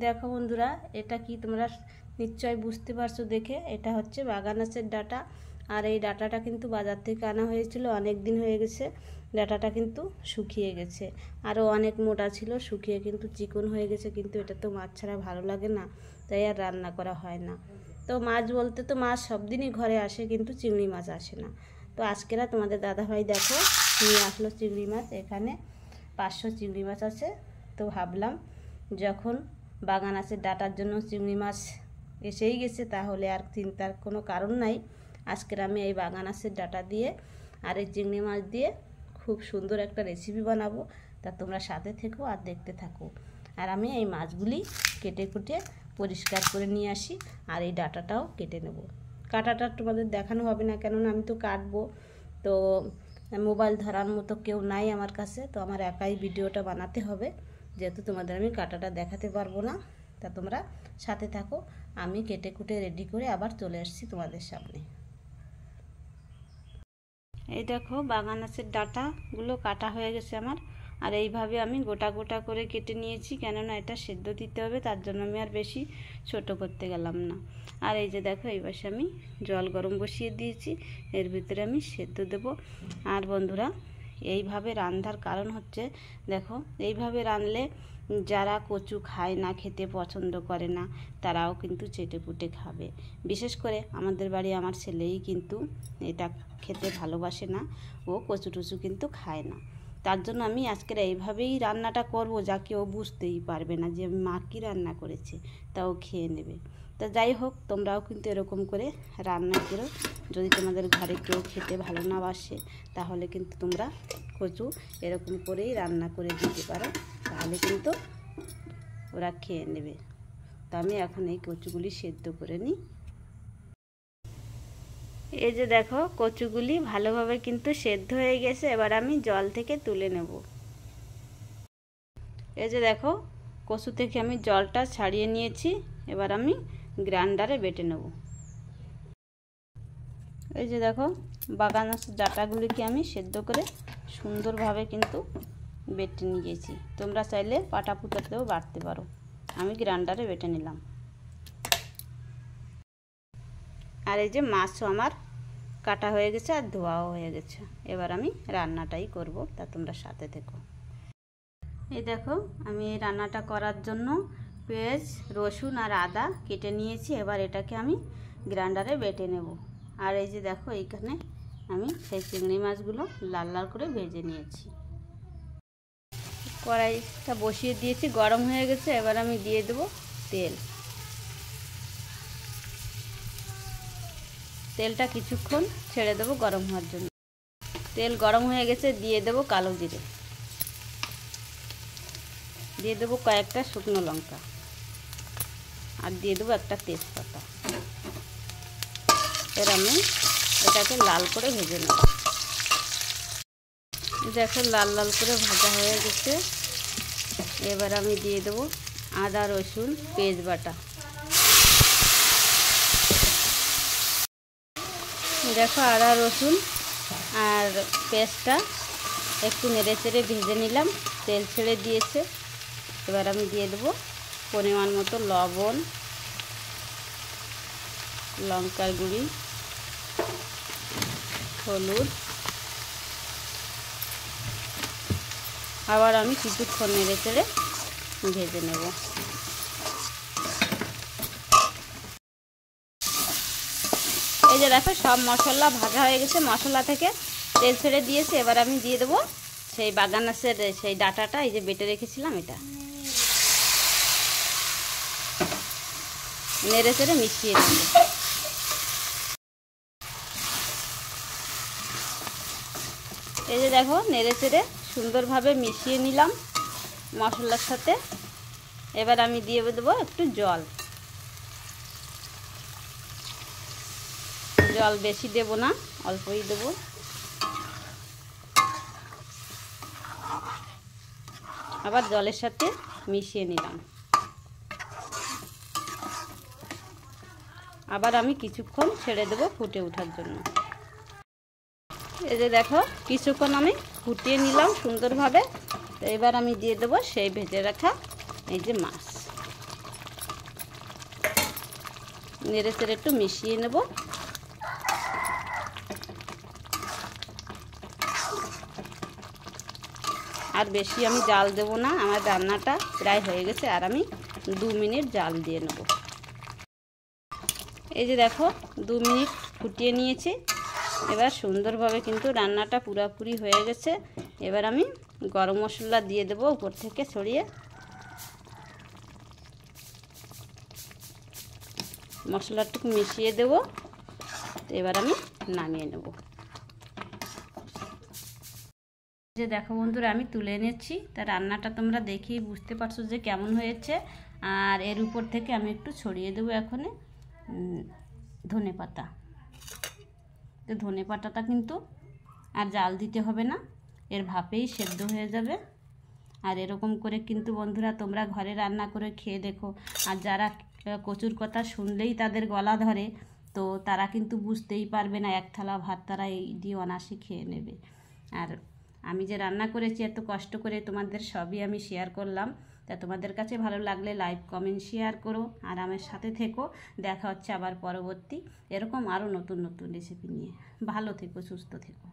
দেখো বন্ধুরা, এটা কি তোমরা নিশ্চয় বুঝতে পারছো দেখে। এটা হচ্ছে বাগানাসের ডাঁটা। আর এই ডাঁটাটা কিন্তু বাজার থেকে আনা হয়েছিল, অনেক দিন হয়ে গেছে। ডাঁটাটা কিন্তু শুকিয়ে গেছে, আরও অনেক মোটা ছিল, শুকিয়ে কিন্তু চিকন হয়ে গেছে। কিন্তু এটা তো মাছ ছাড়া ভালো লাগে না, তাই আর রান্না করা হয় না। তো মাছ বলতে তো মাছ সব দিনই ঘরে আসে, কিন্তু চিংড়ি মাছ আসে না। তো আজকেরা তোমাদের দাদাভাই দেখো নিয়ে আসলো চিংড়ি মাছ। এখানে 500 চিংড়ি মাছ আছে। তো ভাবলাম যখন বাগানাসের ডাঁটার জন্য চিংড়ি মাছ এসেই গেছে, তাহলে আর চিন্তার কোনো কারণ নাই। আজকের আমি এই বাগানাসের ডাঁটা দিয়ে আর এই চিংড়ি মাছ দিয়ে খুব সুন্দর একটা রেসিপি বানাবো। তা তোমরা সাথে থেকো আর দেখতে থাকো। আর আমি এই মাছগুলি কেটে কুটে পরিষ্কার করে নিয়ে আসি, আর এই ডাঁটাটাও কেটে নেব। কাটাটা তোমাদের দেখানো হবে না, কেননা আমি তো কাটবো। তো মোবাইল ধরার মতো কেউ নাই আমার কাছে, তো আমার একাই ভিডিওটা বানাতে হবে, যেহেতু তোমাদের আমি কাটাটা দেখাতে পারবো না। তা তোমরা সাথে থাকো, আমি কেটে কুটে রেডি করে আবার চলে আসছি তোমাদের সামনে। এই দেখো বাগানাসের ডাঁটাগুলো কাটা হয়ে গেছে আমার। আর এইভাবে আমি গোটা গোটা করে কেটে নিয়েছি, কেননা এটা সেদ্ধ দিতে হবে, তার জন্য আমি আর বেশি ছোট করতে গেলাম না। আর এই যে দেখো, এই পাশে আমি জল গরম বসিয়ে দিয়েছি, এর ভিতরে আমি সেদ্ধ দেব। আর বন্ধুরা, এইভাবে রান্নার কারণ হচ্ছে, দেখো এইভাবে রাঁধলে যারা কচু খায় না, খেতে পছন্দ করে না, তারাও কিন্তু চেটে পুটে খাবে। বিশেষ করে আমাদের বাড়ি আমার ছেলেই কিন্তু এটা খেতে ভালোবাসে না, ও কচু টচু কিন্তু খায় না। তার জন্য আমি আজকের এইভাবেই রান্নাটা করব, যাকে ও বুঝতেই পারবে না যে মা কী রান্না করেছে, তাও খেয়ে নেবে। তা যাই হোক, তোমরাও কিন্তু এরকম করে রান্না করো। যদি তোমাদের ঘরে কেউ খেতে ভালো না বাসে, তাহলে কিন্তু তোমরা কচু এরকম করেই রান্না করে দিতে পারো, তাহলে কিন্তু ওরা খেয়ে নেবে। তো আমি এখন এই কচুগুলি সেদ্ধ করে নিই। এই যে দেখো, কচুগুলি ভালোভাবে কিন্তু সেদ্ধ হয়ে গেছে। এবার আমি জল থেকে তুলে নেব। এই যে দেখো, কচু থেকে আমি জলটা ছাড়িয়ে নিয়েছি। এবার আমি গ্রাইন্ডারে বেটে নেব। এই যে দেখো, বাগানাসের ডাঁটাগুলিকে আমি সেদ্ধ করে সুন্দরভাবে কিন্তু বেটে নিয়েছি। তোমরা চাইলে পাটা পুঁতাতেও বাটতে পারো, আমি গ্রাইন্ডারে বেটে নিলাম। আর এই যে মাছও আমার কাটা হয়ে গেছে আর ধোয়াও হয়ে গেছে। এবার আমি রান্নাটাই করব, তা তোমরা সাথে থেকো। এই দেখো, আমি এই রান্নাটা করার জন্য পেঁয়াজ, রসুন আর আদা কেটে নিয়েছি। এবার এটাকে আমি গ্রাইন্ডারে বেটে নেব। আর এই যে দেখো, এইখানে আমি সেই চিংড়ি মাছগুলো লাল লাল করে ভেজে নিয়েছি। কড়াইটা বসিয়ে দিয়েছি, গরম হয়ে গেছে। এবার আমি দিয়ে দেবো তেল। তেলটা কিছুক্ষণ ছেড়ে দেবো গরম হওয়ার জন্য। তেল গরম হয়ে গেছে, দিয়ে দেবো কালো জিরে, দিয়ে দেবো কয়েকটা শুকনো লঙ্কা, আর দিয়ে দেবো একটা তেজপাতা। এর আমি এটাকে লাল করে ভেজে নেব। দেখো, লাল লাল করে ভাজা হয়ে গেছে। এবার আমি দিয়ে দেবো আদা রসুন পেঁয়াজ বাটা। দেখো, আদা রসুন আর পেঁয়াজটা একটু নেড়ে চেড়ে ভেজে নিলাম, তেল ছেড়ে দিয়েছে। এবার আমি দিয়ে দেবো পরিমাণ মতো লবণ, লঙ্কার গুঁড়ি, হলুদ। আবার আমি কিছুক্ষণ নেড়ে চেড়ে ভেজে নেব। এই যে দেখো, সব মশলা ভাজা হয়ে গেছে, মশলা থেকে তেল ছেড়ে দিয়েছে। এবার আমি দিয়ে দেবো সেই বাগানাসের সেই ডাঁটাটা, এই যে বেটে রেখেছিলাম, এটা নেড়ে চেড়ে মিশিয়ে দেব। এই যে দেখো, নেড়ে চেড়ে সুন্দরভাবে মিশিয়ে নিলাম মশলার সাথে। এবার আমি দিয়ে দেবো একটু জল। জল বেশি দেব না, অল্পই দেব। আবার জলের সাথে মিশিয়ে নিলাম। আবার আমি কিছুক্ষণ ছেড়ে দেবো ফুটে ওঠার জন্য। এই যে দেখো, কিছুক্ষণ আমি ফুটিয়ে নিলাম সুন্দরভাবে। তো এবার আমি দিয়ে দেবো সেই ভেজে রাখা এই যে মাছ। নেড়ে চেড়ে একটু মিশিয়ে নেব। আর বেশি আমি জাল দেব না, আমার রান্নাটা প্রায় হয়ে গেছে। আর আমি 2 মিনিট জাল দিয়ে নেব। এই যে দেখো 2 মিনিট ফুটিয়ে নিয়েছি। এবার সুন্দরভাবে কিন্তু রান্নাটা পুরোপুরি হয়ে গেছে। এবার আমি গরম মশলা দিয়ে দেবো উপর থেকে ছড়িয়ে। মশলাটুকু মিশিয়ে দেব। এবার আমি নামিয়ে নেব। যে দেখো বন্ধুরা আমি তুলে এনেছি। তা রান্নাটা তোমরা দেখেই বুঝতে পারছো যে কেমন হয়েছে। আর এর উপর থেকে আমি একটু ছড়িয়ে দেবো এখন ধনেপাতা। তো ধনেপাতাটা কিন্তু আর জাল দিতে হবে না, এর ভাপেই সেদ্ধ হয়ে যাবে। আর এরকম করে কিন্তু বন্ধুরা তোমরা ঘরে রান্না করে খেয়ে দেখো। আর যারা কচুর কথা শুনলেই তাদের গলা ধরে, তো তারা কিন্তু বুঝতেই পারবে না, এক থালা ভাত তারা এই দিয়ে অনায়াসে খেয়ে নেবে। আর আমি যে রান্না করেছি এত কষ্ট করে তোমাদের সবই আমি শেয়ার করলাম। তা তোমাদের কাছে ভালো লাগলে লাইক কমেন্ট শেয়ার করো আর আমার সাথে থেকো। দেখা হচ্ছে আবার পরবর্তী এরকম আরও নতুন নতুন রেসিপি নিয়ে। ভালো থেকো, সুস্থ থেকো।